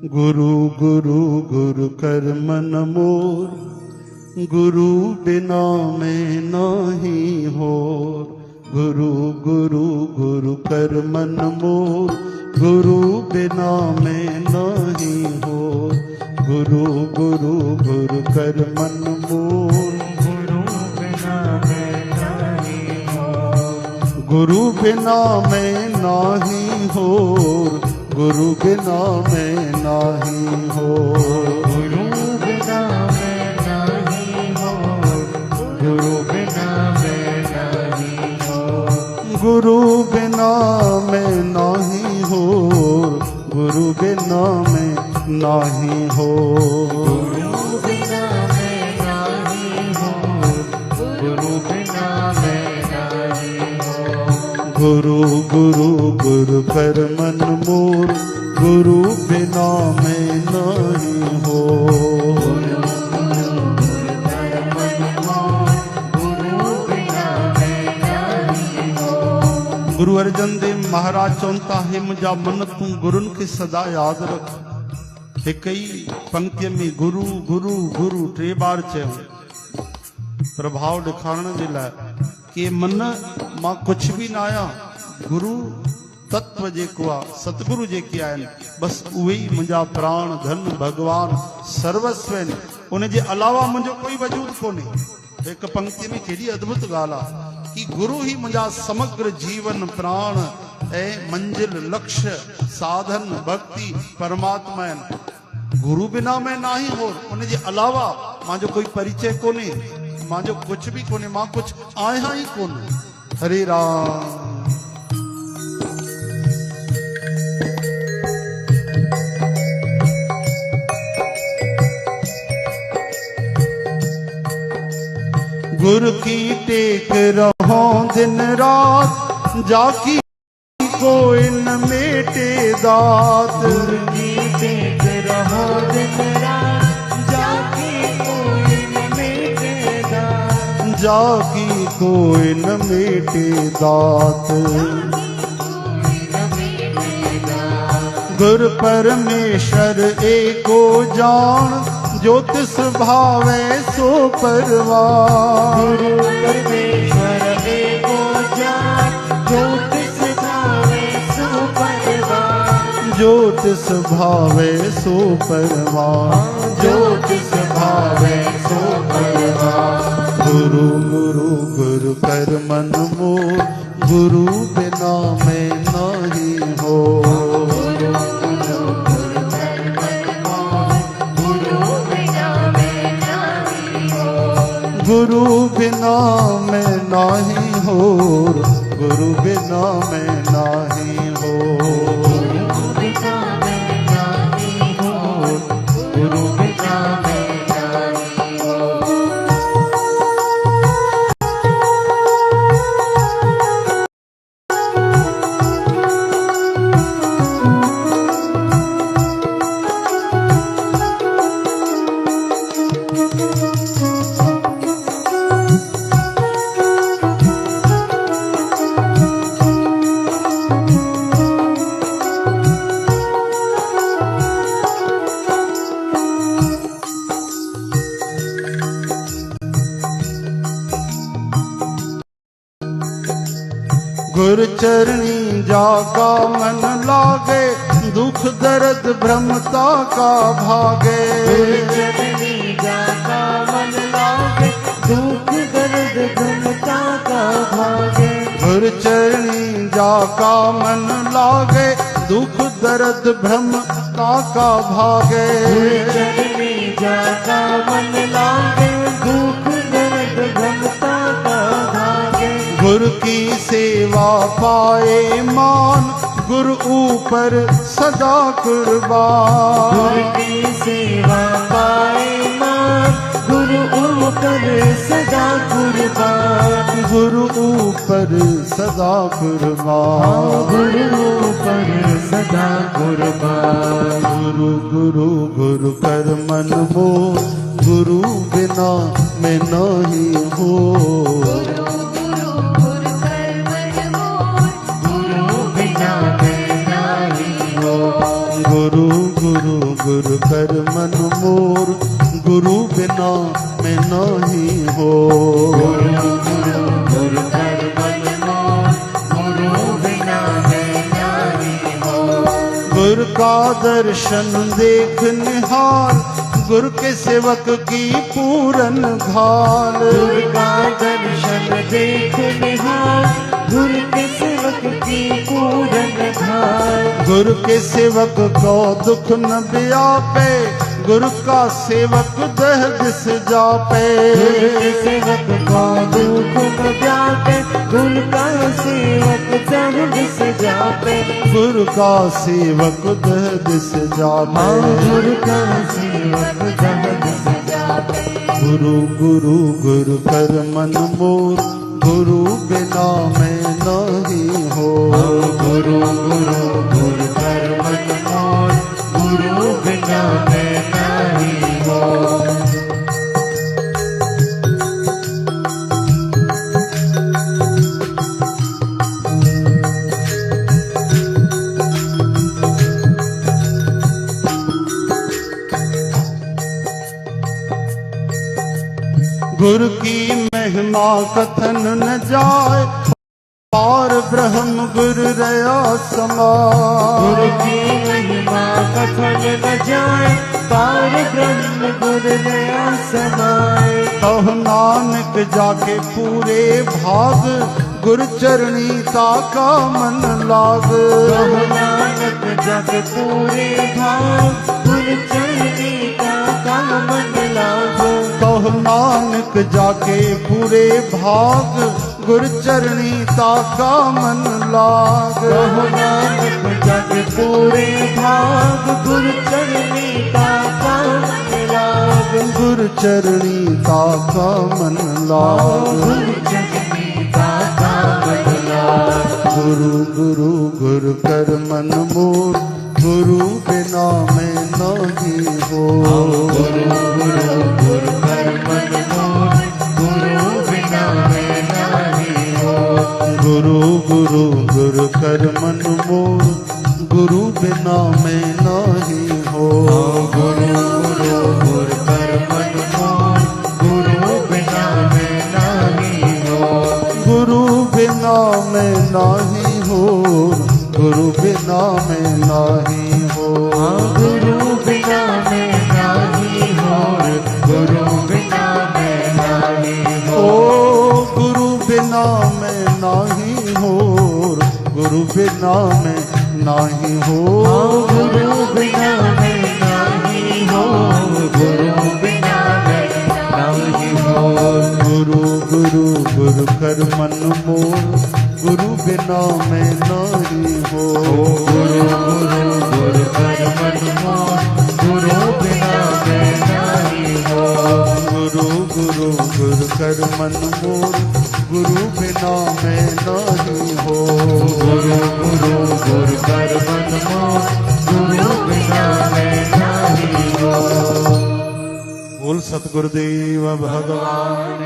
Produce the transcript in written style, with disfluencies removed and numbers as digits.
गुरु गुरु गुरु कर मन मोर, गुरु बिना मैं नाही होर। गुरु गुरु गुरु कर मन मोर, गुरु बिना मैं नाही होर। गुरु गुरु गुरु कर मन मोर, गुरु बिना मैं नहीं होर। गुरु बिना मैं नाही होर। गुरु बिना मैं नाही होर। गुरु बिना मैं नहीं होर। गुरु बिना मैं नहीं होर। गुरु बिना मैं नाही होर। गुरु बिना मैं नाही होर। गुरु बिना मैं नहीं होर। गुरु बिना मैं नहीं होर। गुरु गुरु गुरु कर मन मोर, गुरु बिना मैं नाही होर। गुरु अर्जन देव महाराज चवंता है मुंहिंजा मन तूं गुरुनि खे सदा यादि रख। हिक ई पंक्तिअ में गुरु गुरु गुरु टे बार चयो प्रभाव ॾेखारण जे लाइ कि मन मां कुछ भी न आहियां। गुरु तत्व जेको आहे, सतगुरु जेके आहिनि, बसि उहे ई मुंहिंजा प्राण धन भगवान सर्वस्व आहिनि। उन जे अलावा मुंहिंजो कोई वजूद कोन्हे। हिक पंक्ति में केॾी अद्भुत ॻाल्हि आहे कि गुरु ही मुंहिंजा समग्र जीवन प्राण ऐं मंजिल लक्ष्य साधन भक्ति परमात्मा आहिनि। गुरु बिना मैं नाही होर। उन जे अलावा मुंहिंजो कोई परिचय कोन्हे, मुंहिंजो कुछ भी कोन्हे, मां कुछ आहियां ई कोन्हे। हरे राम। गुरु की टेक रहो दिन रात, जाकी कोई न मेटे दात। गुरु की टेक रहो दिन रात, जाकी कोई न मेटे दात। जाकी कोई न मेटे दात। गुरु परमेश्वर एको जान, ज्योतिष भावे सो परवान। गुरु परमेश्वर एको जान, ज्योतिष भावे सो परवान। ज्योतिष भावे सो परवान। ज्योतिष भावे सो परवान। गुरु गुरु गुरु कर मन मोर, गुरु बिना मैं नाही होर। गुरु बिना मैं नाही होर। गुरु बिना मैं नाही होर। गुरु बिना मैं नाही होर। गुरु बिना मैं नाही होर। गुरु चरणी जाका मन लागे, दुख दर्द भ्रमता का भागे। गुरु चरणी जाका मन लागे, दुख दर्द भ्रमता का भागे। गुरु चरणी जाका मन लागे, दुख दर्द भ्रमता का भागे। गुरु चरणी जाका मन लागे, दुख दर्द भ्रमता का भागे। गुरु की सेवा पाए मान, गुरु ऊपर सदा कुर्बान। गुरु की सेवा पाए मान, गुरु ऊपर सदा कुर्बान। गुरु ऊपर सदा कुर्बान। गुरु ऊपर सदा कुर्बान। गुरु गुरु गुरु कर मन मोर, गुरु बिना मैं नाही होर। गुरु गुरु में नहीं हो। गुरु गुरु गुरु कर मन मोर, गुरु बिना मैं नहीं हो। गुरु का दर्शन देख निहाल, गुरु के सेवक की पूरन घाल। गुरु का दर्शन देख निहाल, गुरु के सेवक की पूरन घाल। गुरु के सेवक को दुख न व्यापे, गुरु का सेवक दह दिस जापे। गुरु के सेवक को दुख न व्यापे, गुरु का सेवक दह दिस जापे। गुरु का सेवक दह दिस जापे। गुरु का सेवक दह दिस जापे। गुरु गुरु गुरु कर मन मोर, गुरु बिना मैं नहीं हो। गुरु गुरु गुरु कर मन मोर, गुरु बिना मैं नहीं हो। गुरु की महिमा कथन न जाए, पार ब्रह्म गुरु रया समाए। गुरु की महिमा कथन न जाए, पार ब्रह्म गुरु दया समाए। कहो नानक जाके पूरे भाग, गुरु चरणी ताका मन लाग। कहो नानक जग पूरे भाग, गुरु चरणी ताका मन लाग। कहो नानक जाके पूरे भाग, गुरु चरणी ताका मन लाग। कहो नानक जग पूरे भाग, गुरु चरणी ताका मन लाग। गुरु चरणी ताका मन लाग। गुरु चरणी ताका मन लाग। गुरु गुरु गुरु कर मन मोर, गुरु बिना मैं नहीं हो। गुरु गुरु गुरु कर मन मोर, गुरु बिना मैं नहीं हो। गुरु गुरु गुरु कर मन मोर, गुरु बिना मैं नहीं हो। गुरु गुरु गुरु कर मन मोर, गुरु बिना मैं नहीं हो। गुरु बिना मैं नहीं हो, गुरु बिना मैं नहीं हो। गुरु बिना मैं नहीं हो, गुरु बिना मैं नहीं हो। ओ गुरु बिना मैं नहीं हो, गुरु बिना मैं नहीं हो। गुरु बिना मैं नहीं हो, गुरु बिना मैं नहीं हो। गुरु गुरु गुरु कर मन मोर, गुरु बिना मैं नहीं हो। गुरु गुरु गुरु कर मन मोर, गुरु बिना मैं नहीं हो। गुरु गुरु गुरु कर मन मोर, गुरु बिना मैं नहीं हो। गुरु गुरु गुरु कर मन मोर, गुरु बिना मैं नहीं हो। बोल सतगुरुदेव भगवान।